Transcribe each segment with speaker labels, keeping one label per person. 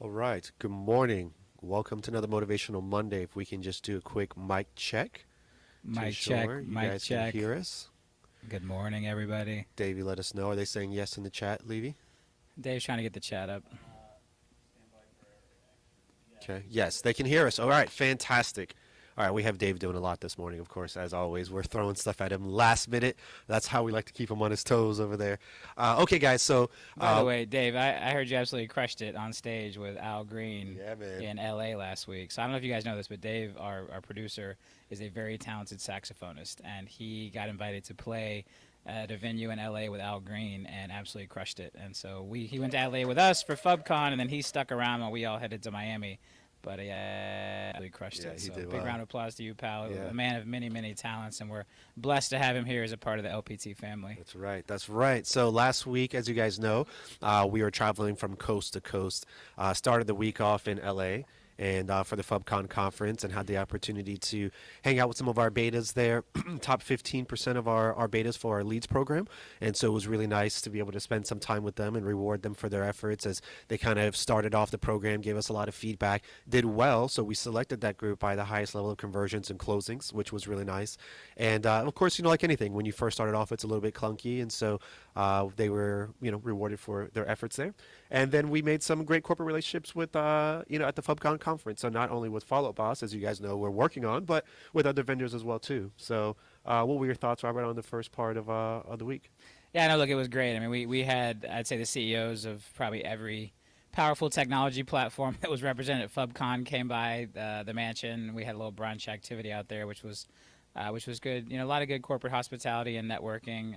Speaker 1: All right. Good morning. Welcome to another Motivational Monday. If we can just do a quick mic check to
Speaker 2: Mic check,
Speaker 1: ensure you
Speaker 2: mic
Speaker 1: guys can
Speaker 2: check.
Speaker 1: hear us.
Speaker 2: Good morning, everybody.
Speaker 1: Davey, let us know. Are they saying yes in the chat, Levy?
Speaker 2: Dave's trying to get the chat up.
Speaker 1: Okay. Yes, they can hear us. All right. Fantastic. All right. We have Dave doing a lot this morning, of course, as always. We're throwing stuff at him last minute. That's how we like to keep him on his toes over there. Okay, guys. So,
Speaker 2: By the way, Dave, I heard you absolutely crushed it on stage with Al Green
Speaker 1: yeah, man.
Speaker 2: in LA last week. So I don't know if you guys know this, but Dave, our producer, is a very talented saxophonist, and he got invited to play at a venue in LA with Al Green and absolutely crushed it. And so he went to LA with us for FubCon, and then he stuck around while we all headed to Miami. But he absolutely crushed
Speaker 1: Yeah,
Speaker 2: it.
Speaker 1: he
Speaker 2: So
Speaker 1: did
Speaker 2: big
Speaker 1: well.
Speaker 2: round of applause to you, pal.
Speaker 1: Yeah.
Speaker 2: A man of many, many talents, and we're blessed to have him here as a part of the LPT family.
Speaker 1: That's right. That's right. So last week, as you guys know, we were traveling from coast to coast. Started the week off in LA and for the FubCon conference, and had the opportunity to hang out with some of our betas there, top 15% of our betas for our leads program. And so it was really nice to be able to spend some time with them and reward them for their efforts as they kind of started off the program, gave us a lot of feedback, did well. So we selected that group by the highest level of conversions and closings, which was really nice. And of course, like anything, when you first started off, it's a little bit clunky. And so they were, rewarded for their efforts there. And then we made some great corporate relationships with, at the FubCon conference. So not only with Follow Up Boss, as you guys know, we're working on, but with other vendors as well too. So, what were your thoughts, Robert, on the first part of the week?
Speaker 2: Yeah, no, look, it was great. I mean, we had, I'd say, the CEOs of probably every powerful technology platform that was represented at FubCon came by the mansion. We had a little brunch activity out there, which was good. A lot of good corporate hospitality and networking.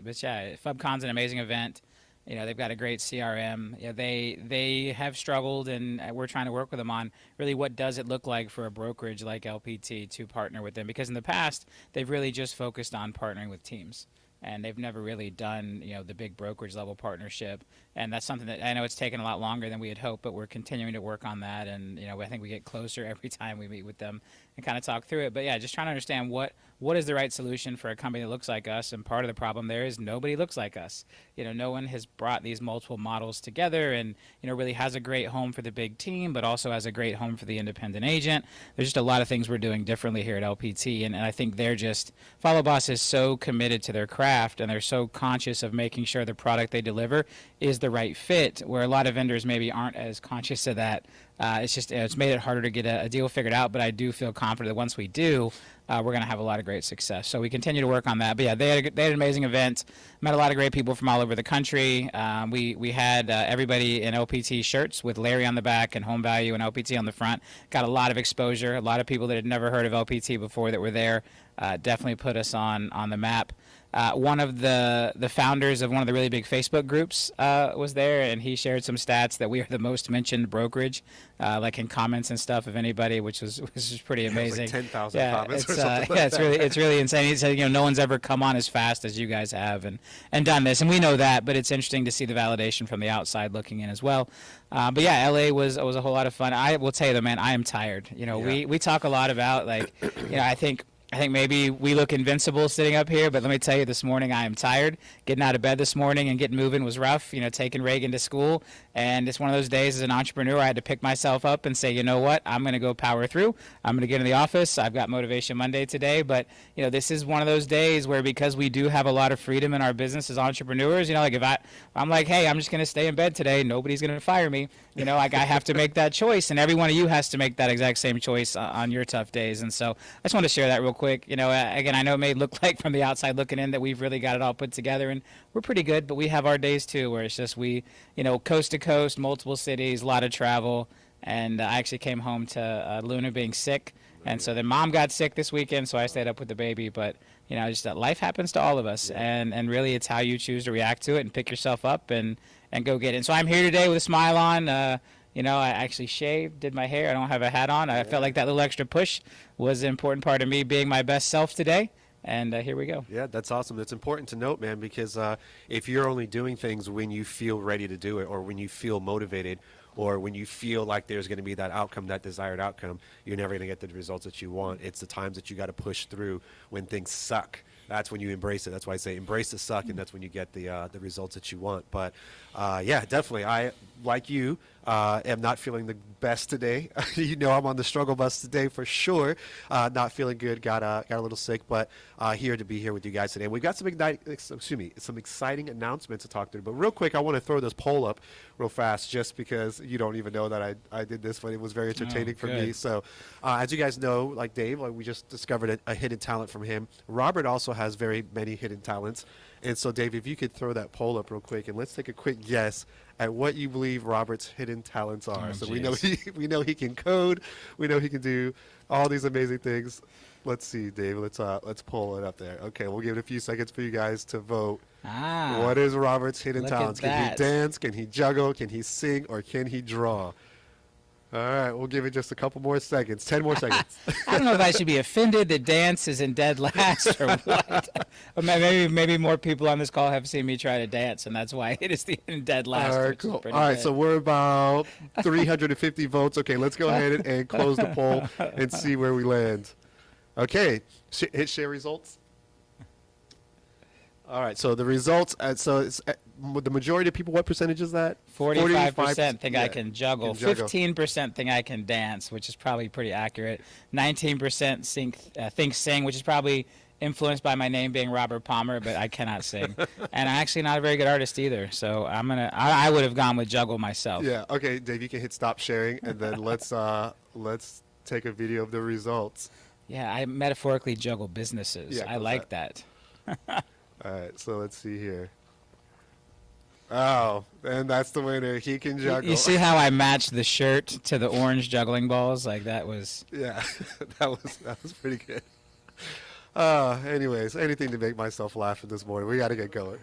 Speaker 2: But yeah, FubCon's an amazing event. They've got a great CRM. They have struggled, and we're trying to work with them on really what does it look like for a brokerage like LPT to partner with them, because in the past they've really just focused on partnering with teams. And they've never really done, the big brokerage level partnership. And that's something that I know it's taken a lot longer than we had hoped, but we're continuing to work on that. And, I think we get closer every time we meet with them and kind of talk through it. But yeah, just trying to understand what is the right solution for a company that looks like us. And part of the problem there is nobody looks like us. No one has brought these multiple models together and, really has a great home for the big team, but also has a great home for the independent agent. There's just a lot of things we're doing differently here at LPT. And I think Follow Boss is so committed to their craft, and they're so conscious of making sure the product they deliver is the right fit, where a lot of vendors maybe aren't as conscious of that. It's made it harder to get a deal figured out, but I do feel confident that once we do, we're going to have a lot of great success. So we continue to work on that. But yeah, they had an amazing event. Met a lot of great people from all over the country. We had everybody in LPT shirts with Larry on the back and Home Value and LPT on the front. Got a lot of exposure. A lot of people that had never heard of LPT before that were there. Definitely put us on the map. One of the founders of one of the really big Facebook groups was there, and he shared some stats that we are the most mentioned brokerage, like in comments and stuff of anybody, which was pretty amazing.
Speaker 1: Like 10,000
Speaker 2: yeah,
Speaker 1: comments
Speaker 2: it's
Speaker 1: or something like
Speaker 2: it's
Speaker 1: that.
Speaker 2: it's really insane. He said, no one's ever come on as fast as you guys have and done this, and we know that, but it's interesting to see the validation from the outside looking in as well. But yeah, LA was a whole lot of fun. I will tell you though, man, I am tired.
Speaker 1: Yeah.
Speaker 2: We talk a lot about I think maybe we look invincible sitting up here, but let me tell you, this morning I am tired. Getting out of bed this morning and getting moving was rough, taking Reagan to school. And it's one of those days as an entrepreneur, I had to pick myself up and say, you know what, I'm going to go power through. I'm going to get in the office. I've got Motivation Monday today. But, this is one of those days where, because we do have a lot of freedom in our business as entrepreneurs, like if I'm like, hey, I'm just going to stay in bed today, nobody's going to fire me. I have to make that choice. And every one of you has to make that exact same choice on your tough days. And so I just want to share that real quick. Again, I know it may look like from the outside looking in that we've really got it all put together, and we're pretty good, but we have our days too, where it's just coast to coast, multiple cities, a lot of travel. And I actually came home to Luna being sick. And so then Mom got sick this weekend, so I stayed up with the baby. But, just that life happens to all of us.
Speaker 1: Yeah.
Speaker 2: And really it's how you choose to react to it and pick yourself up and go get it. And so I'm here today with a smile on. I actually shaved, did my hair. I don't have a hat on. I felt like that little extra push was an important part of me being my best self today. And here we go.
Speaker 1: Yeah, that's awesome. That's important to note, man, because if you're only doing things when you feel ready to do it, or when you feel motivated, or when you feel like there's going to be that outcome, that desired outcome, you're never going to get the results that you want. It's the times that you got to push through when things suck. That's when you embrace it. That's why I say embrace the suck, and that's when you get the results that you want. But yeah, definitely. I, like you, Am not feeling the best today. You know, I'm on the struggle bus today for sure. Not feeling good. Got a little sick, but here to be here with you guys today. We've got some some exciting announcements to talk through. But real quick, I want to throw this poll up real fast, just because you don't even know that I did this, but it was very entertaining for me. So, as you guys know, like Dave, we just discovered a hidden talent from him. Robert also has very many hidden talents. And so, Dave, if you could throw that poll up real quick, and let's take a quick guess at what you believe Robert's hidden talents are. So we know he can code, we know he can do all these amazing things. Let's see, Dave. Let's pull it up there. Okay, we'll give it a few seconds for you guys to vote. What is Robert's hidden talents? Can he dance? Can he juggle? Can he sing? Or can he draw? All right, we'll give it just a couple more seconds. 10 more seconds.
Speaker 2: I don't know if I should be offended that dance is in dead last or what. Or maybe more people on this call have seen me try to dance, and that's why it is in dead last.
Speaker 1: All right, cool. All right, so we're about 350 votes. Okay, let's go ahead and close the poll and see where we land. Okay, hit share results. All right, so the results, so it's the majority of people, what percentage is that?
Speaker 2: 45% think I can juggle. 15% think I can dance, which is probably pretty accurate. 19% think sing, which is probably influenced by my name being Robert Palmer, but I cannot sing. And I'm actually not a very good artist either, so I would have gone with juggle myself.
Speaker 1: Yeah, okay, Dave, you can hit stop sharing, and then let's take a video of the results.
Speaker 2: Yeah, I metaphorically juggle businesses.
Speaker 1: Yeah,
Speaker 2: I like that.
Speaker 1: All right, so let's see here. Oh, and that's the winner. He can juggle.
Speaker 2: You see how I matched the shirt to the orange juggling balls? Like that was...
Speaker 1: Yeah, that was pretty good. Anyways, anything to make myself laugh this morning. We got to get going.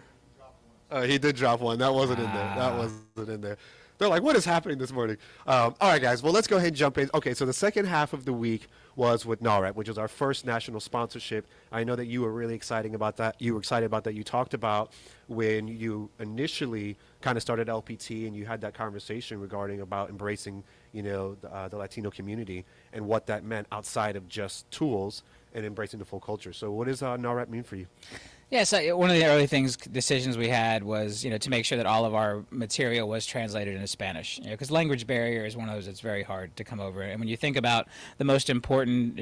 Speaker 1: He did drop one. That wasn't in there. That wasn't in there. They're like, what is happening this morning? All right, guys. Well, let's go ahead and jump in. Okay, so the second half of the week was with NAREP, which was our first national sponsorship. I know that you were really excited about that. You were excited about that. You talked about when you initially kind of started LPT and you had that conversation regarding about embracing, the Latino community and what that meant outside of just tools and embracing the full culture. So what does NAREP mean for you?
Speaker 2: Yeah, so one of the early decisions we had was, to make sure that all of our material was translated into Spanish. Because language barrier is one of those that's very hard to come over. And when you think about the most important,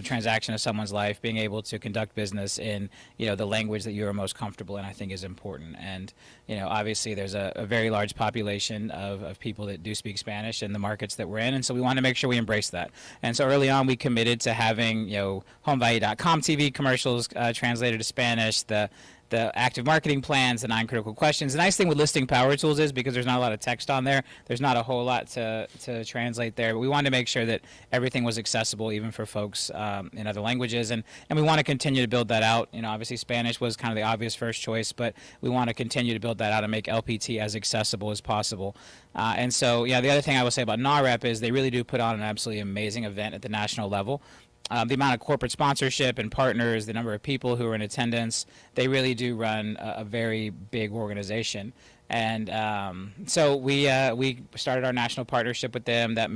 Speaker 2: transaction of someone's life, being able to conduct business in, the language that you are most comfortable in, I think is important. And, obviously there's a very large population of people that do speak Spanish in the markets that we're in. And so we want to make sure we embrace that. And so early on we committed to having, homevalue.com TV commercials translated to Spanish, the active marketing plans, the 9 critical questions. The nice thing with listing power tools is because there's not a lot of text on there, there's not a whole lot to translate there. But we wanted to make sure that everything was accessible even for folks in other languages. And we want to continue to build that out. Obviously Spanish was kind of the obvious first choice, but we want to continue to build that out and make LPT as accessible as possible. And so, the other thing I will say about NAREP is they really do put on an absolutely amazing event at the national level. The amount of corporate sponsorship and partners, the number of people who are in attendance, they really do run a very big organization. And so we started our national partnership with them. That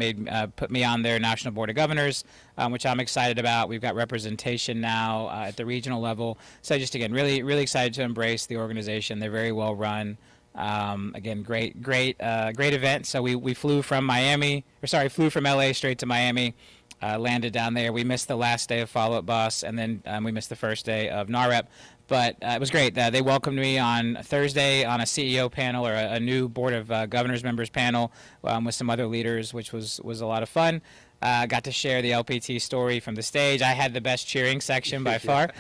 Speaker 2: put me on their National Board of Governors, which I'm excited about. We've got representation now at the regional level. So just, again, really, really excited to embrace the organization. They're very well run. Again, great event. So we flew from LA straight to Miami. Landed down there. We missed the last day of Follow-Up Boss, and then we missed the first day of NAREP. But it was great. They welcomed me on Thursday on a CEO panel, or a new Board of Governors members panel with some other leaders, which was a lot of fun. Got to share the LPT story from the stage. I had the best cheering section by far.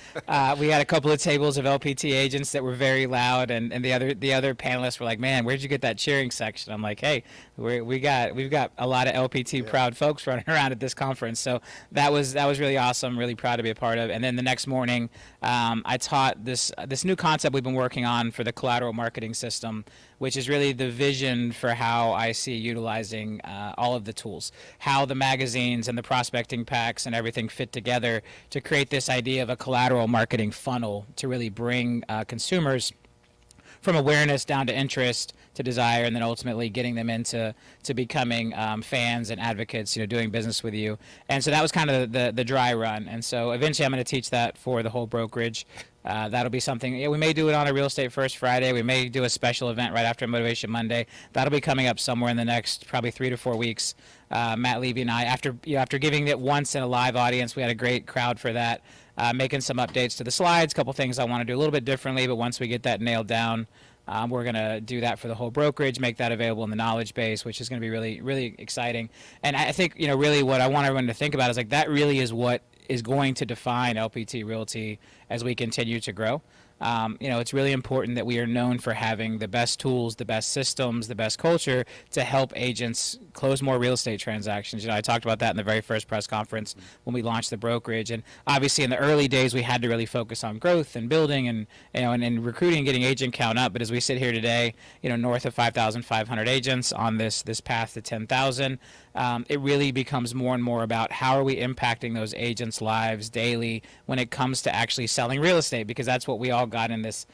Speaker 2: We had a couple of tables of LPT agents that were very loud, and the other panelists were like, "Man, where'd you get that cheering section?" I'm like, "Hey, we've got a lot of LPT proud folks running around at this conference." So that was really awesome. Really proud to be a part of. And then the next morning, I taught this new concept we've been working on for the collateral marketing system, which is really the vision for how I see utilizing all of the tools, how the magazines and the prospecting packs and everything fit together to create this idea of a collateral marketing funnel to really bring consumers from awareness down to interest to desire, and then ultimately getting them into becoming fans and advocates, doing business with you. And so that was kind of the dry run. And so eventually I'm going to teach that for the whole brokerage. That'll be something. We may do it on a Real Estate First Friday. We may do a special event right after Motivation Monday. That'll be coming up somewhere in the next probably 3 to 4 weeks. Matt Levy and I, after giving it once in a live audience, we had a great crowd for that. Making some updates to the slides, a couple things I want to do a little bit differently, but once we get that nailed down, we're going to do that for the whole brokerage, make that available in the knowledge base, which is going to be really, really exciting. And I think, really what I want everyone to think about is like that really is what is going to define LPT Realty as we continue to grow. It's really important that we are known for having the best tools, the best systems, the best culture to help agents close more real estate transactions. I talked about that in the very first press conference when we launched the brokerage. And obviously in the early days, we had to really focus on growth and building and, and recruiting and getting agent count up. But as we sit here today, north of 5,500 agents on this path to 10,000, it really becomes more and more about how are we impacting those agents' lives daily when it comes to actually selling real estate, because that's what we all got in this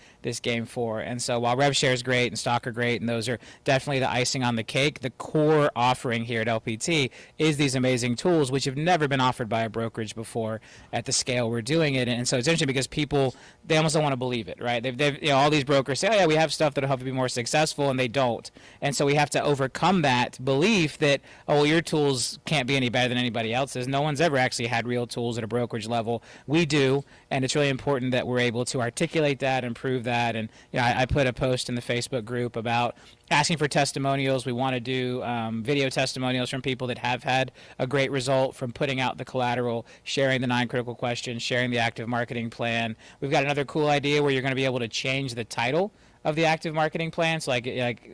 Speaker 2: game for. And so while RevShare is great and stock are great, and those are definitely the icing on the cake, the core offering here at LPT is these amazing tools which have never been offered by a brokerage before at the scale we're doing it. And so it's interesting because people, they almost don't want to believe it, right? They've all these brokers say, oh yeah, we have stuff that'll help you be more successful, and they don't. And so we have to overcome that belief that, oh, well, your tools can't be any better than anybody else's. No one's ever actually had real tools at a brokerage level. We do, and it's really important that we're able to articulate that and prove that. And I put a post in the Facebook group about asking for testimonials. We want to do video testimonials from people that have had a great result from putting out the collateral, sharing the 9 critical questions, sharing the active marketing plan. We've got another cool idea where you're going to be able to change the title of the active marketing plan. So like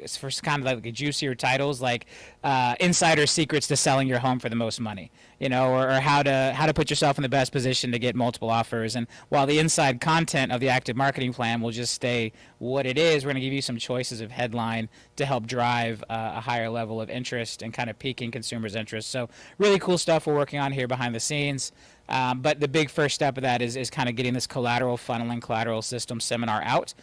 Speaker 2: for kind of like juicier titles, like insider secrets to selling your home for the most money, or how to put yourself in the best position to get multiple offers. And while the inside content of the active marketing plan will just stay what it is, we're going to give you some choices of headline to help drive a higher level of interest and kind of piquing consumers' interest. So really cool stuff we're working on here behind the scenes. But the big first step of that is kind of getting this collateral funneling collateral system seminar out.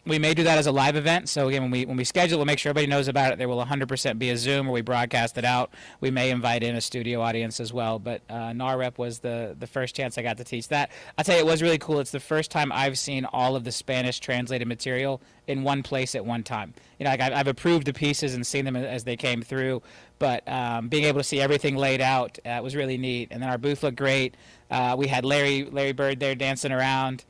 Speaker 2: We may do that as a live event. So again, when we schedule, we'll make sure everybody knows about it. There will 100% be a Zoom where we broadcast it out. We may invite in a studio audience as well. But NARREP was the first chance I got to teach that. I'll tell you, it was really cool. It's the first time I've seen all of the Spanish translated material in one place at one time. I've approved the pieces and seen them as they came through, but being able to see everything laid out was really neat. And then our booth looked great. We had Larry Bird there dancing around.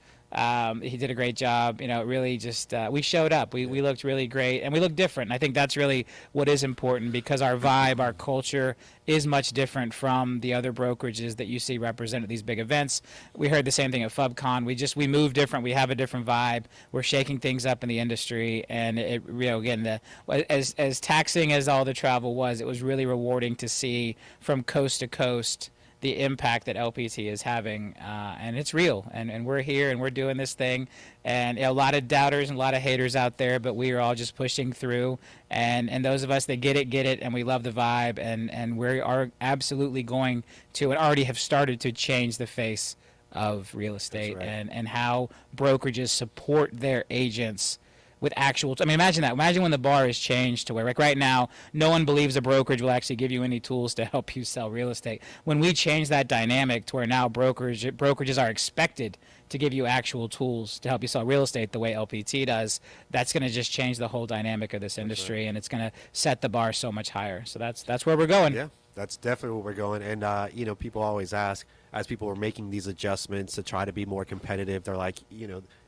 Speaker 2: He did a great job. Really just we showed up. We looked really great, and we looked different. And I think that's really what is important, because our vibe, our culture is much different from the other brokerages that you see represented at these big events. We heard the same thing at FubCon. We move different. We have a different vibe. We're shaking things up in the industry, and it again, as taxing as all the travel was, it was really rewarding to see from coast to coast the impact that LPT is having, and it's real, and we're here and we're doing this thing, and a lot of doubters and a lot of haters out there, but we are all just pushing through, and those of us that get it, and we love the vibe, and we are absolutely going to, and already have started to change the face of real estate.
Speaker 1: That's right.
Speaker 2: and how brokerages support their agents with actual, imagine that. Imagine when the bar is changed to where, like right now, no one believes a brokerage will actually give you any tools to help you sell real estate. When we change that dynamic to where now brokerages are expected to give you actual tools to help you sell real estate the way LPT does, that's going to just change the whole dynamic of this industry, right. And it's going to set the bar so much higher. So that's where we're going.
Speaker 1: Yeah, that's definitely where we're going. And, people always ask, as people are making these adjustments to try to be more competitive, they're like,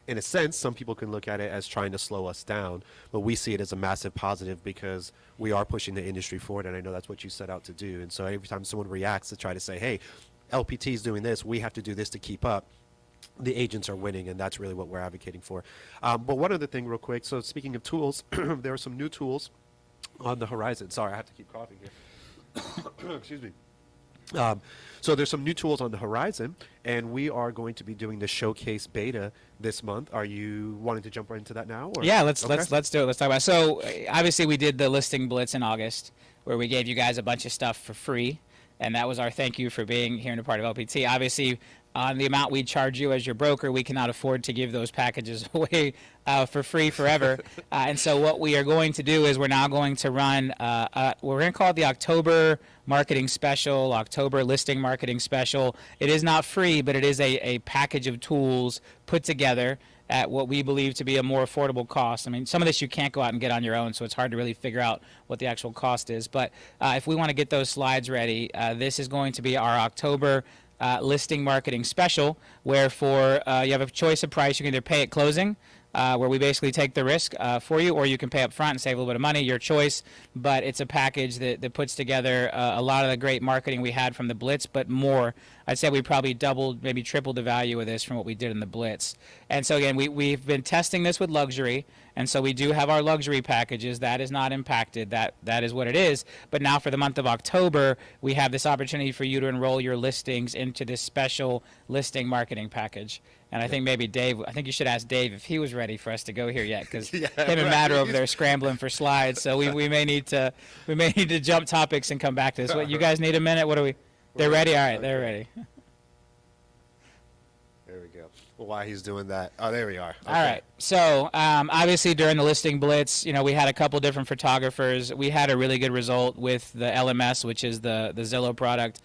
Speaker 1: in a sense, some people can look at it as trying to slow us down, but we see it as a massive positive because we are pushing the industry forward, and I know that's what you set out to do. And so every time someone reacts to try to say, hey, LPT is doing this, we have to do this to keep up, the agents are winning, and that's really what we're advocating for. But one other thing real quick, so speaking of tools, there are some new tools on the horizon. Sorry, I have to keep coughing here. Excuse me. So there's some new tools on the horizon, and we are going to be doing the showcase beta this month. Are you wanting to jump right into that now? Or?
Speaker 2: Yeah, let's do it. Let's talk about it. So obviously we did the listing blitz in August, where we gave you guys a bunch of stuff for free, and that was our thank you for being here and a part of LPT. Obviously, on the amount we charge you as your broker. We cannot afford to give those packages away for free forever. And so what we are going to do is we're now going to run, we're going to call it the October marketing special, October listing marketing special. It is not free, but it is a package of tools put together at what we believe to be a more affordable cost. I mean, some of this you can't go out and get on your own, so it's hard to really figure out what the actual cost is. But if we want to get those slides ready, this is going to be our October listing marketing special, where you have a choice of price. You can either pay at closing, where we basically take the risk for you, or you can pay up front and save a little bit of money, your choice. But it's a package that puts together a lot of the great marketing we had from the Blitz, but more. I'd say we probably doubled, maybe tripled the value of this from what we did in the Blitz. And so again, we've been testing this with luxury, and so we do have our luxury packages. That is not impacted. That is what it is. But now for the month of October, we have this opportunity for you to enroll your listings into this special listing marketing package. And I think maybe Dave, I think you should ask Dave if he was ready for us to go here yet, because him and Matt are over there scrambling for slides. So we may need to jump topics and come back to this. What, you guys need a minute? What do we? They're ready? All right, they're ready.
Speaker 1: There we go. Well, while he's doing that, oh, there we are. Okay.
Speaker 2: All right. So obviously during the listing blitz, we had a couple different photographers. We had a really good result with the LMS, which is the Zillow product.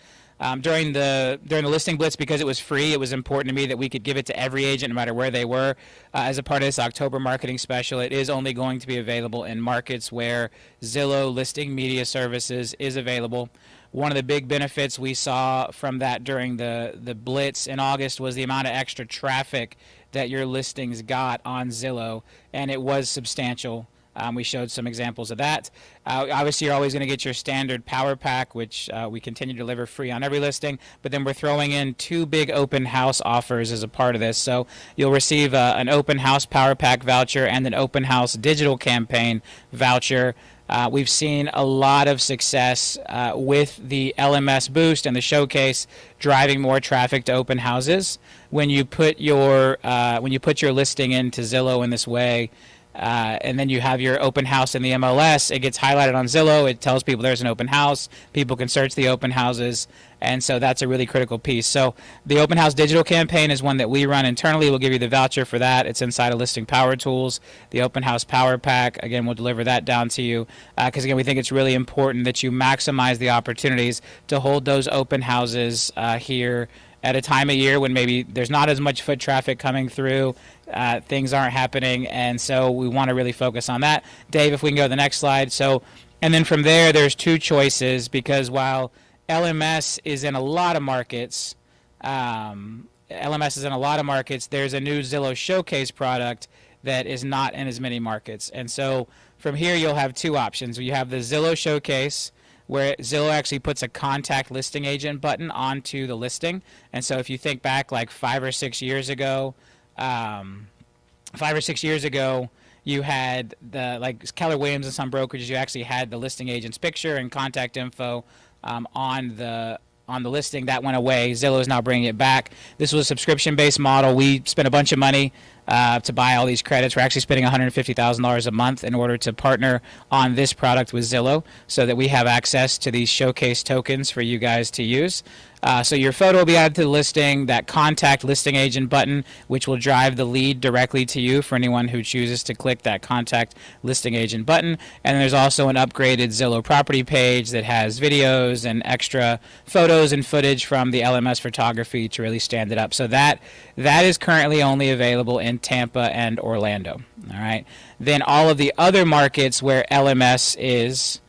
Speaker 2: During the listing blitz, because it was free, it was important to me that we could give it to every agent no matter where they were. As a part of this October marketing special, it is only going to be available in markets where Zillow listing media services is available. One of the big benefits we saw from that during the blitz in August was the amount of extra traffic that your listings got on Zillow, and it was substantial. We showed some examples of that. Obviously, you're always going to get your standard power pack, which we continue to deliver free on every listing, but then we're throwing in 2 big open house offers as a part of this. So you'll receive an open house power pack voucher and an open house digital campaign voucher. We've seen a lot of success with the LMS boost and the showcase driving more traffic to open houses. When you put your listing into Zillow in this way, and then you have your open house in the MLS, it gets highlighted on Zillow. It tells people there's an open house. People can search the open houses. And so that's a really critical piece. So the open house digital campaign is one that we run internally. We'll give you the voucher for that. It's inside of Listing Power Tools. The open house power pack, again, we'll deliver that down to you. Because, again, we think it's really important that you maximize the opportunities to hold those open houses here at a time of year when maybe there's not as much foot traffic coming through. Things aren't happening, and so we want to really focus on that. Dave, if we can go to the next slide. So, and then from there, there's 2 choices, because while LMS is in a lot of markets, there's a new Zillow Showcase product that is not in as many markets. And so from here, you'll have 2 options. You have the Zillow Showcase, where Zillow actually puts a contact listing agent button onto the listing. And so if you think back like 5 or 6 years ago, you had like Keller Williams and some brokerages, you actually had the listing agent's picture and contact info on the listing. That went away. Zillow is now bringing it back. This was a subscription-based model. We spent a bunch of money to buy all these credits. We're actually spending $150,000 a month in order to partner on this product with Zillow so that we have access to these showcase tokens for you guys to use. So your photo will be added to the listing, that contact listing agent button, which will drive the lead directly to you for anyone who chooses to click that contact listing agent button. And then there's also an upgraded Zillow property page that has videos and extra photos and footage from the LMS photography to really stand it up. So that is currently only available in Tampa and Orlando. All right. Then all of the other markets where LMS is,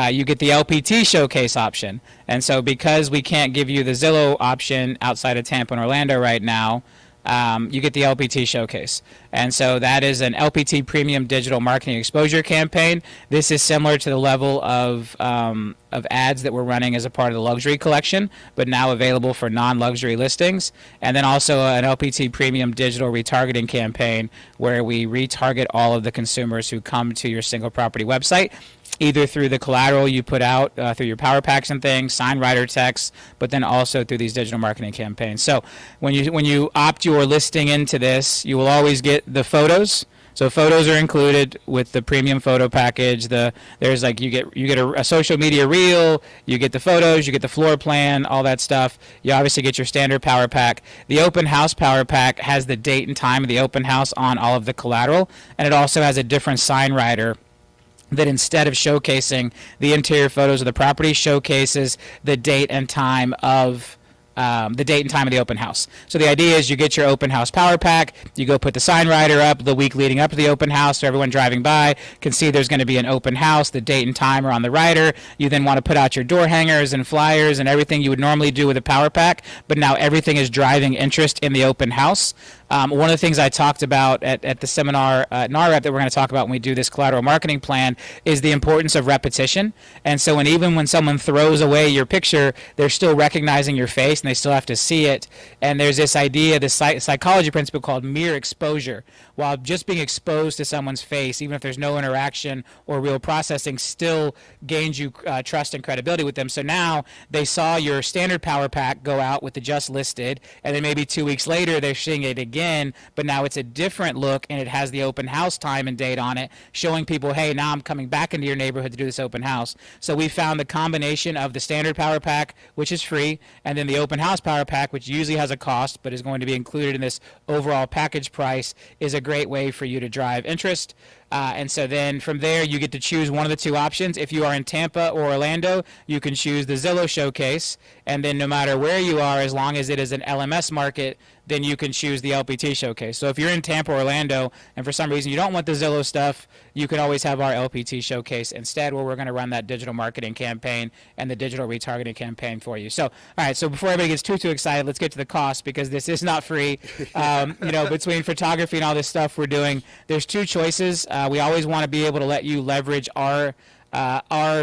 Speaker 2: you get the LPT showcase option. And so because we can't give you the Zillow option outside of Tampa and Orlando right now, you get the LPT showcase. And so that is an LPT premium digital marketing exposure campaign. This is similar to the level of ads that we're running as a part of the luxury collection, but now available for non-luxury listings. And then also an LPT premium digital retargeting campaign where we retarget all of the consumers who come to your single property website, either through the collateral you put out through your power packs and things, sign writer texts, but then also through these digital marketing campaigns. So when you opt your listing into this, you will always get the photos So photos are included with the premium photo package. There's like you get a social media reel, you get the photos, you get the floor plan, all that stuff. You obviously get your standard power pack. The open house power pack has the date and time of the open house on all of the collateral, and it also has a different sign rider that instead of showcasing the interior photos of the property, showcases the date and time of the open house. So the idea is you get your open house power pack, you go put the sign rider up the week leading up to the open house so everyone driving by can see there's going to be an open house, the date and time are on the rider. You then want to put out your door hangers and flyers and everything you would normally do with a power pack, but now everything is driving interest in the open house. One of the things I talked about at the seminar at NAREP that we're going to talk about when we do this collateral marketing plan is the importance of repetition. And so even when someone throws away your picture, they're still recognizing your face and they still have to see it. And there's this idea, this psychology principle called mere exposure. While just being exposed to someone's face, even if there's no interaction or real processing, still gains you trust and credibility with them. So now they saw your standard power pack go out with the just listed, and then maybe 2 weeks later they're seeing it again, but now it's a different look and it has the open house time and date on it, showing people, hey, now I'm coming back into your neighborhood to do this open house. So we found the combination of the standard power pack, which is free, and then the open house power pack, which usually has a cost but is going to be included in this overall package price, is a great way for you to drive interest. And so then from there, you get to choose one of the two options. If you are in Tampa or Orlando, you can choose the Zillow Showcase. And then no matter where you are, as long as it is an LMS market, then you can choose the LPT Showcase. So if you're in Tampa or Orlando, and for some reason you don't want the Zillow stuff, you can always have our LPT Showcase instead, where we're going to run that digital marketing campaign and the digital retargeting campaign for you. So, all right, so before everybody gets too excited, let's get to the cost, because this is not free. Between photography and all this stuff we're doing, there's two choices. We always want to be able to let you leverage our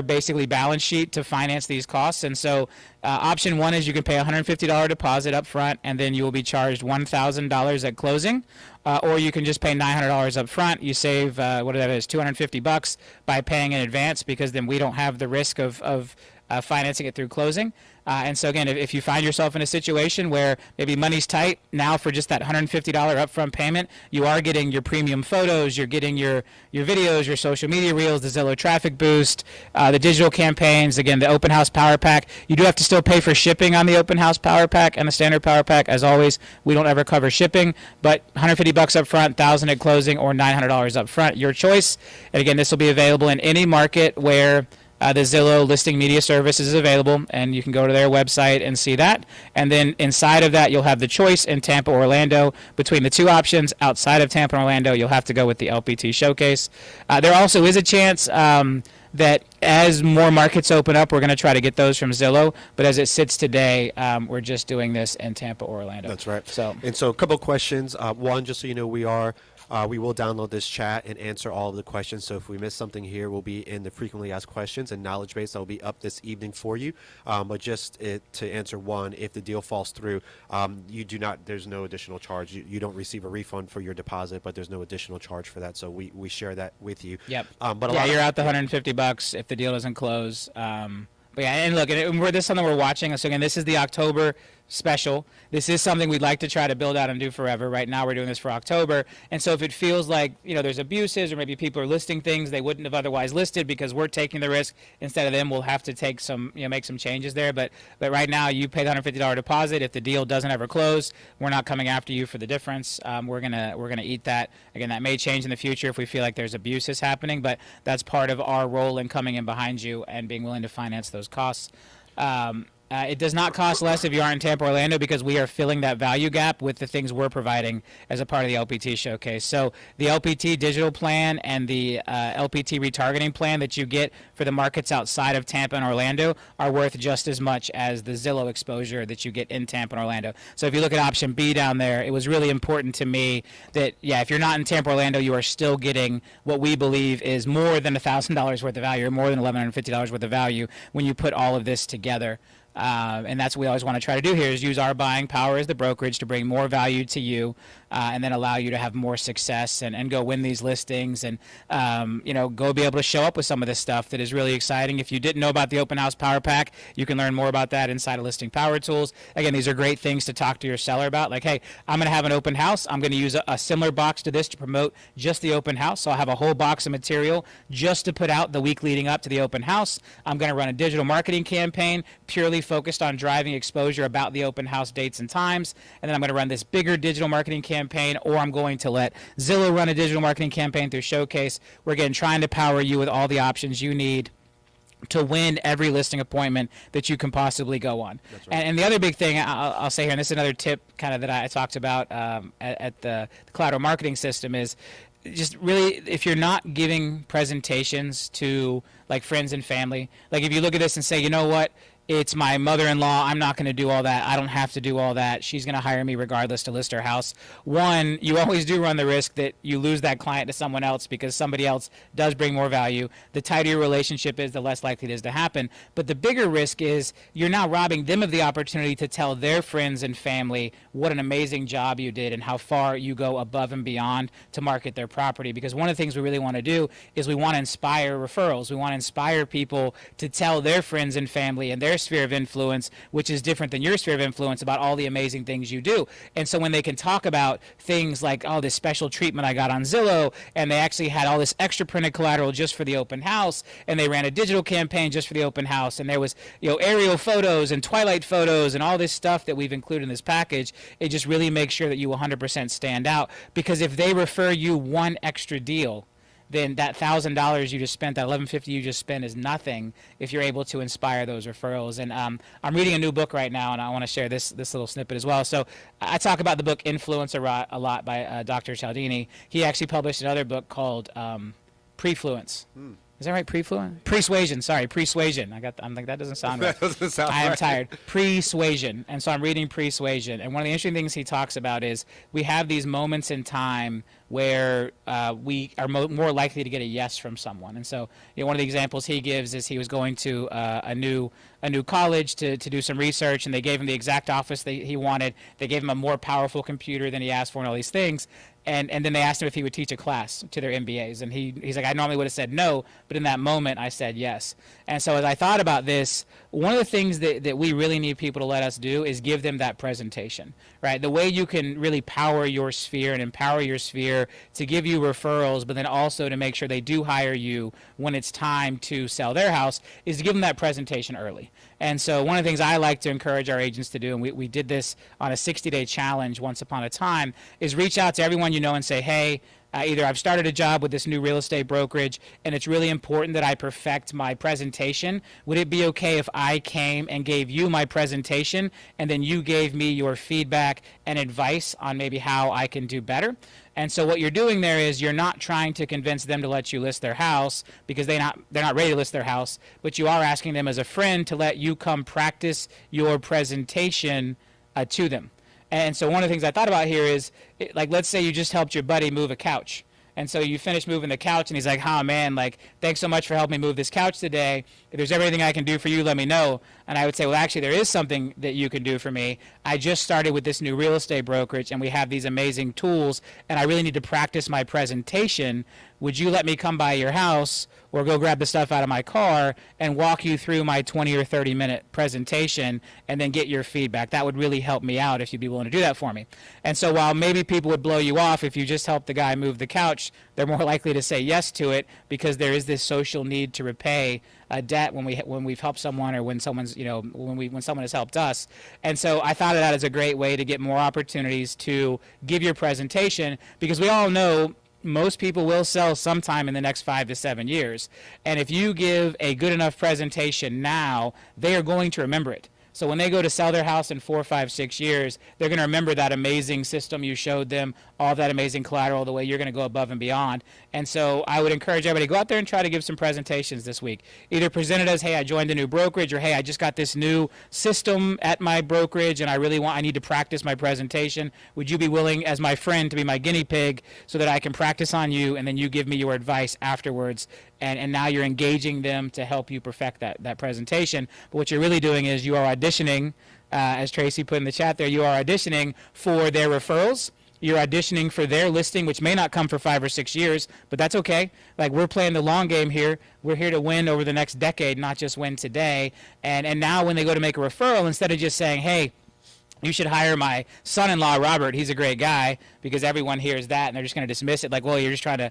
Speaker 2: basically balance sheet to finance these costs. And so option one is you can pay a $150 deposit up front, and then you will be charged $1,000 at closing. Or you can just pay $900 up front. You save, $250 by paying in advance, because then we don't have the risk of financing it through closing. And so again, if you find yourself in a situation where maybe money's tight, now for just that $150 upfront payment, you are getting your premium photos, you're getting your videos, your social media reels, the Zillow traffic boost, the digital campaigns, again, the open house power pack. You do have to still pay for shipping on the open house power pack and the standard power pack. As always, we don't ever cover shipping, but $150 up front, $1,000 at closing, or $900 up front, your choice. And again, this will be available in any market where the Zillow listing media service is available, and you can go to their website and see that. And then inside of that, you'll have the choice in Tampa or Orlando between the two options. Outside of Tampa and Orlando, you'll have to go with the LPT Showcase. There also is a chance that as more markets open up, we're going to try to get those from Zillow. But as it sits today, we're just doing this in Tampa or Orlando.
Speaker 1: That's right.
Speaker 2: So
Speaker 1: a couple of questions. One, just so you know, we will download this chat and answer all of the questions. So if we miss something here, we'll be in the frequently asked questions and knowledge base that will be up this evening for you. But just to answer one, if the deal falls through, there's no additional charge. You don't receive a refund for your deposit, but there's no additional charge for that. So we share that with you.
Speaker 2: Yep. You're out the $150 if the deal doesn't close. But yeah, and look, this is something we're watching. So again, this is the October special. This is something we'd like to try to build out and do forever. Right now we're doing this for October. And so if it feels like, there's abuses, or maybe people are listing things they wouldn't have otherwise listed because we're taking the risk instead of them, we'll have to take some, make some changes there. But right now you pay the $150 deposit. If the deal doesn't ever close, we're not coming after you for the difference. We're gonna eat that. Again, that may change in the future if we feel like there's abuses happening, but that's part of our role in coming in behind you and being willing to finance those costs. It does not cost less if you are in Tampa or Orlando, because we are filling that value gap with the things we're providing as a part of the LPT Showcase. So the LPT digital plan and the LPT retargeting plan that you get for the markets outside of Tampa and Orlando are worth just as much as the Zillow exposure that you get in Tampa and Orlando. So if you look at option B down there, it was really important to me that, if you're not in Tampa or Orlando, you are still getting what we believe is more than $1,000 worth of value, or more than $1,150 worth of value when you put all of this together. And that's what we always want to try to do here is use our buying power as the brokerage to bring more value to you and then allow you to have more success and go win these listings and, go be able to show up with some of this stuff that is really exciting. If you didn't know about the Open House Power Pack, you can learn more about that inside of Listing Power Tools. Again, these are great things to talk to your seller about. Like, hey, I'm going to have an open house. I'm going to use a similar box to this to promote just the open house. So I'll have a whole box of material just to put out the week leading up to the open house. I'm going to run a digital marketing campaign purely focused on driving exposure about the open house dates and times. And then I'm going to run this bigger digital marketing campaign, or I'm going to let Zillow run a digital marketing campaign through Showcase. We're again trying to power you with all the options you need to win every listing appointment that you can possibly go on. That's right. And the other big thing I'll say here, and this is another tip kind of that I talked about at the collateral marketing system, is just really, if you're not giving presentations to like friends and family, like if you look at this and say, you know what, it's my mother-in-law, I'm not going to do all that. I don't have to do all that. She's going to hire me regardless to list her house. One, you always do run the risk that you lose that client to someone else because somebody else does bring more value. The tighter your relationship is, the less likely it is to happen. But the bigger risk is you're now robbing them of the opportunity to tell their friends and family what an amazing job you did and how far you go above and beyond to market their property. Because one of the things we really want to do is we want to inspire referrals. We want to inspire people to tell their friends and family and their sphere of influence, which is different than your sphere of influence, about all the amazing things you do. And so when they can talk about things like, oh, this special treatment I got on Zillow, and they actually had all this extra printed collateral just for the open house, and they ran a digital campaign just for the open house, and there was aerial photos and twilight photos and all this stuff that we've included in this package, it just really makes sure that you 100% stand out. Because if they refer you one extra deal, then that $1,000 you just spent, that $1,150 you just spent, is nothing if you're able to inspire those referrals. And I'm reading a new book right now, and I want to share this little snippet as well. So I talk about the book Influence a lot by Dr. Cialdini. He actually published another book called Prefluence. Is that right? Persuasion. Sorry, persuasion. I'm like, that doesn't sound right.
Speaker 1: That doesn't sound
Speaker 2: I am
Speaker 1: right.
Speaker 2: tired. Persuasion. And so I'm reading Persuasion. And one of the interesting things he talks about is we have these moments in time where we are more likely to get a yes from someone. And so one of the examples he gives is he was going to a new college to do some research, and they gave him the exact office that he wanted. They gave him a more powerful computer than he asked for and all these things. And then they asked him if he would teach a class to their MBAs. And he's like, I normally would have said no, but in that moment I said yes. And so as I thought about this, one of the things that we really need people to let us do is give them that presentation, right? The way you can really power your sphere and empower your sphere to give you referrals, but then also to make sure they do hire you when it's time to sell their house, is to give them that presentation early. And so one of the things I like to encourage our agents to do, and we did this on a 60-day challenge once upon a time, is reach out to everyone you know and say, hey, either I've started a job with this new real estate brokerage and it's really important that I perfect my presentation. Would it be okay if I came and gave you my presentation and then you gave me your feedback and advice on maybe how I can do better? And so what you're doing there is you're not trying to convince them to let you list their house because they're not ready to list their house, but you are asking them as a friend to let you come practice your presentation to them. And so one of the things I thought about here is, like, let's say you just helped your buddy move a couch. And so you finish moving the couch, and he's like, oh, man, like, thanks so much for helping me move this couch today. If there's everything I can do for you, let me know. And I would say, well, actually, there is something that you can do for me. I just started with this new real estate brokerage, and we have these amazing tools, and I really need to practice my presentation. Would you let me come by your house or go grab the stuff out of my car and walk you through my 20 or 30-minute presentation and then get your feedback? That would really help me out if you'd be willing to do that for me. And so while maybe people would blow you off if you just help the guy move the couch, they're more likely to say yes to it because there is this social need to repay a debt when we've helped someone or when someone's when someone has helped us. And so I thought of that as a great way to get more opportunities to give your presentation, because we all know most people will sell sometime in the next 5 to 7 years. And if you give a good enough presentation now, they are going to remember it. So when they go to sell their house in 4, 5, 6 years, they're going to remember that amazing system you showed them, all that amazing collateral, the way you're going to go above and beyond. And so I would encourage everybody to go out there and try to give some presentations this week. Either present it as, hey, I joined a new brokerage, or hey, I just got this new system at my brokerage and I need to practice my presentation. Would you be willing as my friend to be my guinea pig so that I can practice on you and then you give me your advice afterwards? and now you're engaging them to help you perfect that presentation. But what you're really doing is you are auditioning, as Tracy put in the chat there, you are auditioning for their referrals. You're auditioning for their listing, which may not come for 5 or 6 years, but that's okay. Like, we're playing the long game here. We're here to win over the next decade, not just win today. And now when they go to make a referral, instead of just saying, hey, you should hire my son-in-law, Robert, he's a great guy, because everyone hears that and they're just going to dismiss it like, well, you're just trying to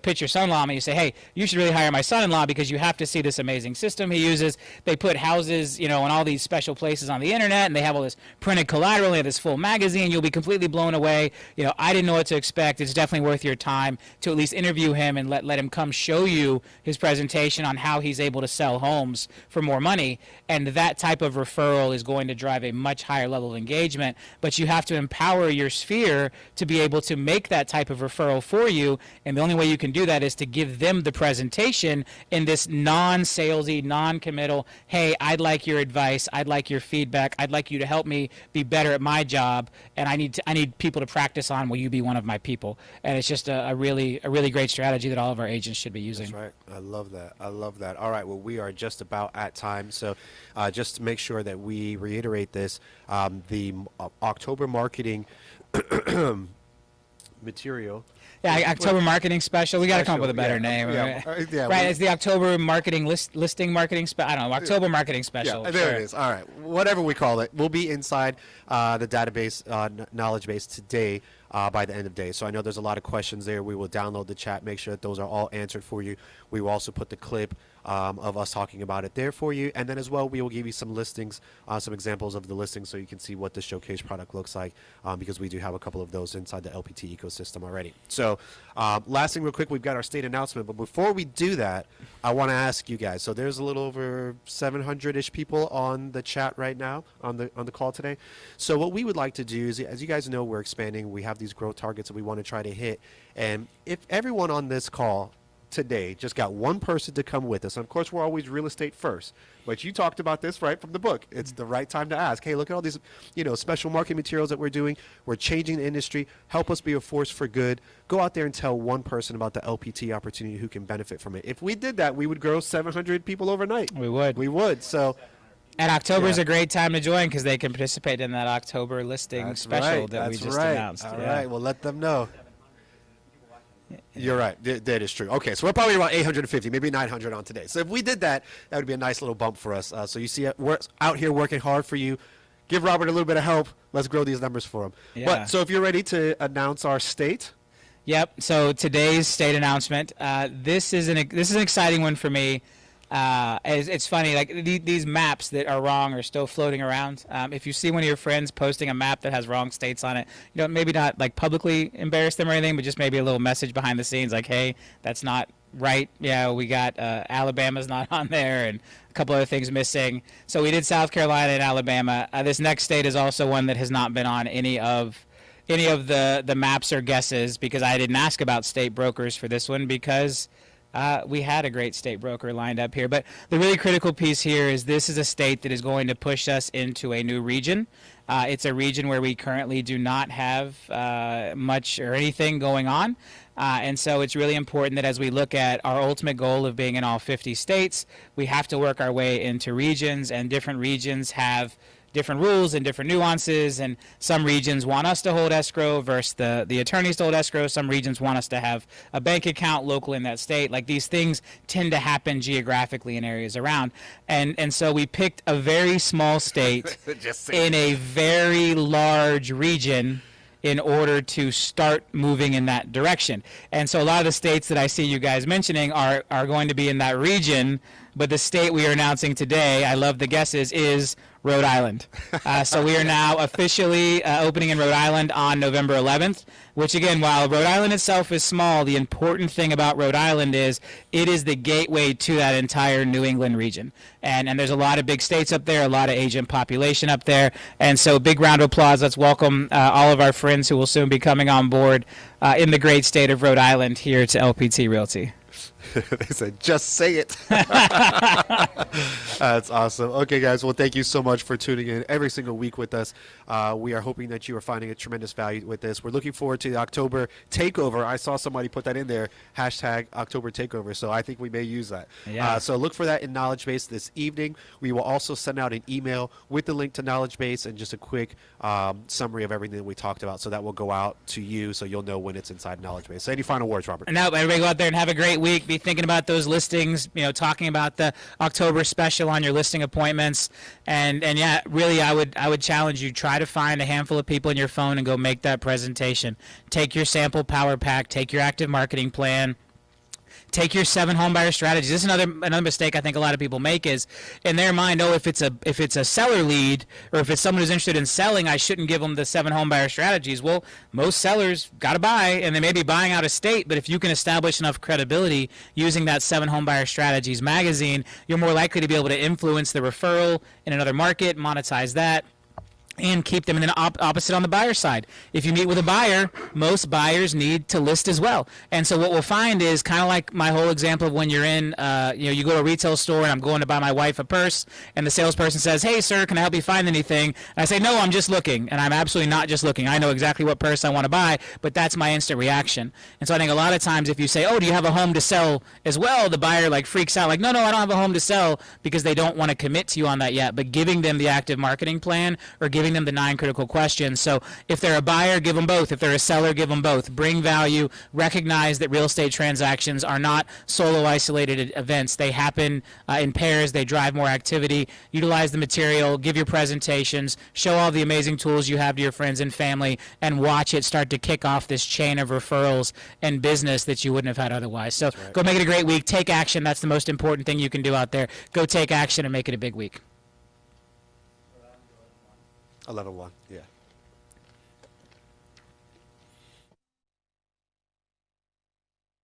Speaker 2: pitch your son-in-law, and you say, hey, you should really hire my son-in-law because you have to see this amazing system he uses. They put houses, in all these special places on the internet, and they have all this printed collateral. They have this full magazine. You'll be completely blown away. I didn't know what to expect. It's definitely worth your time to at least interview him and let him come show you his presentation on how he's able to sell homes for more money. And that type of referral is going to drive a much higher level of engagement. But you have to empower your sphere to be able to make that type of referral for you. And the only way you can do that is to give them the presentation in this non-salesy, non-committal, hey, I'd like your advice, I'd like your feedback, I'd like you to help me be better at my job, and I need people to practice on, will you be one of my people? And it's just a really great strategy that all of our agents should be using.
Speaker 1: That's right. I love that. All right, well, we are just about at time, so just to make sure that we reiterate this, the October marketing material.
Speaker 2: Yeah, October marketing special. We got to come up with a better name. Right, it's the October marketing listing marketing special. I don't know, October marketing special.
Speaker 1: Yeah, there it is. All right, whatever we call it, we'll be inside the database, knowledge base today by the end of the day. So I know there's a lot of questions there. We will download the chat, make sure that those are all answered for you. We will also put the clip of us talking about it there for you. And then as well, we will give you some listings, some examples of the listings so you can see what the showcase product looks like, because we do have a couple of those inside the LPT ecosystem already. So last thing real quick, we've got our state announcement. But before we do that, I want to ask you guys. So there's a little over 700-ish people on the chat right now on the call today. So what we would like to do is, as you guys know, we're expanding. We have these growth targets that we want to try to hit. And if everyone on this call today just got one person to come with us, and of course we're always real estate first, but you talked about this right from the book, it's the right time to ask, hey, look at all these special marketing materials that we're doing. We're changing the industry. Help us be a force for good. Go out there and tell one person about the LPT opportunity who can benefit from it. If we did that, we would grow 700 people overnight.
Speaker 2: We would.
Speaker 1: So
Speaker 2: and October is a great time to join because they can participate in that October listing special that we just announced.
Speaker 1: All right, well, let them know. You're right. That is true. Okay, so we're probably around 850, maybe 900 on today. So if we did that, that would be a nice little bump for us. So you see, we're out here working hard for you. Give Robert a little bit of help. Let's grow these numbers for him.
Speaker 2: Yeah.
Speaker 1: But so if you're ready to announce our state.
Speaker 2: Yep. So today's state announcement. This is an exciting one for me. It's funny, like these maps that are wrong are still floating around. If you see one of your friends posting a map that has wrong states on it, maybe not like publicly embarrass them or anything, but just maybe a little message behind the scenes like, hey, that's not right. Yeah, we got Alabama's not on there and a couple other things missing. So we did South Carolina and Alabama. This next state is also one that has not been on any of the maps or guesses, because I didn't ask about state brokers for this one because we had a great state broker lined up here. But the really critical piece here is this is a state that is going to push us into a new region. It's a region where we currently do not have much or anything going on. And so it's really important that as we look at our ultimate goal of being in all 50 states, we have to work our way into regions, and different regions have different rules and different nuances, and some regions want us to hold escrow versus the attorneys to hold escrow. Some regions want us to have a bank account local in that state. Like, these things tend to happen geographically in areas around, and so we picked a very small state in a very large region in order to start moving in that direction. And so a lot of the states that I see you guys mentioning are going to be in that region, but the state we are announcing today, I love the guesses, is Rhode Island. So we are now officially opening in Rhode Island on November 11th, which again, while Rhode Island itself is small, the important thing about Rhode Island is it is the gateway to that entire New England region. And there's a lot of big states up there, a lot of agent population up there. And so big round of applause. Let's welcome all of our friends who will soon be coming on board in the great state of Rhode Island here to LPT Realty.
Speaker 1: They said, just say it. That's awesome. Okay, guys. Well, thank you so much for tuning in every single week with us. We are hoping that you are finding a tremendous value with this. We're looking forward to the October takeover. I saw somebody put that in there, hashtag October takeover. So I think we may use that.
Speaker 2: Yeah.
Speaker 1: So look for that in Knowledge Base this evening. We will also send out an email with the link to Knowledge Base and just a quick summary of everything that we talked about. So that will go out to you so you'll know when it's inside Knowledge Base. So any final words, Robert?
Speaker 2: No, everybody go out there and have a great week. Be thinking about those listings, talking about the October special on your listing appointments. And yeah, really, I would challenge you, try to find a handful of people in your phone and go make that presentation. Take your sample power pack, take your active marketing plan, take your 7 home buyer strategies. This is another mistake I think a lot of people make is in their mind, if it's a seller lead or if it's someone who's interested in selling, I shouldn't give them the 7 home buyer strategies. Well, most sellers got to buy, and they may be buying out of state, but if you can establish enough credibility using that 7 home buyer strategies magazine, you're more likely to be able to influence the referral in another market, monetize that, and keep them in an opposite on the buyer side. If you meet with a buyer, most buyers need to list as well. And so what we'll find is kind of like my whole example of when you're in, you go to a retail store and I'm going to buy my wife a purse, and the salesperson says, "Hey, sir, can I help you find anything?" And I say, "No, I'm just looking." And I'm absolutely not just looking. I know exactly what purse I want to buy, but that's my instant reaction. And so I think a lot of times if you say, "Oh, do you have a home to sell as well?" the buyer freaks out like, "No, I don't have a home to sell," because they don't want to commit to you on that yet. But giving them the active marketing plan or giving them the 9 critical questions. So if they're a buyer, give them both. If they're a seller, give them both. Bring value. Recognize that real estate transactions are not solo isolated events. They happen in pairs. They drive more activity. Utilize the material. Give your presentations. Show all the amazing tools you have to your friends and family, and watch it start to kick off this chain of referrals and business that you wouldn't have had otherwise. So go make it a great week. Take action. That's the most important thing you can do out there. Go take action and make it a big week.
Speaker 1: 11-1, yeah.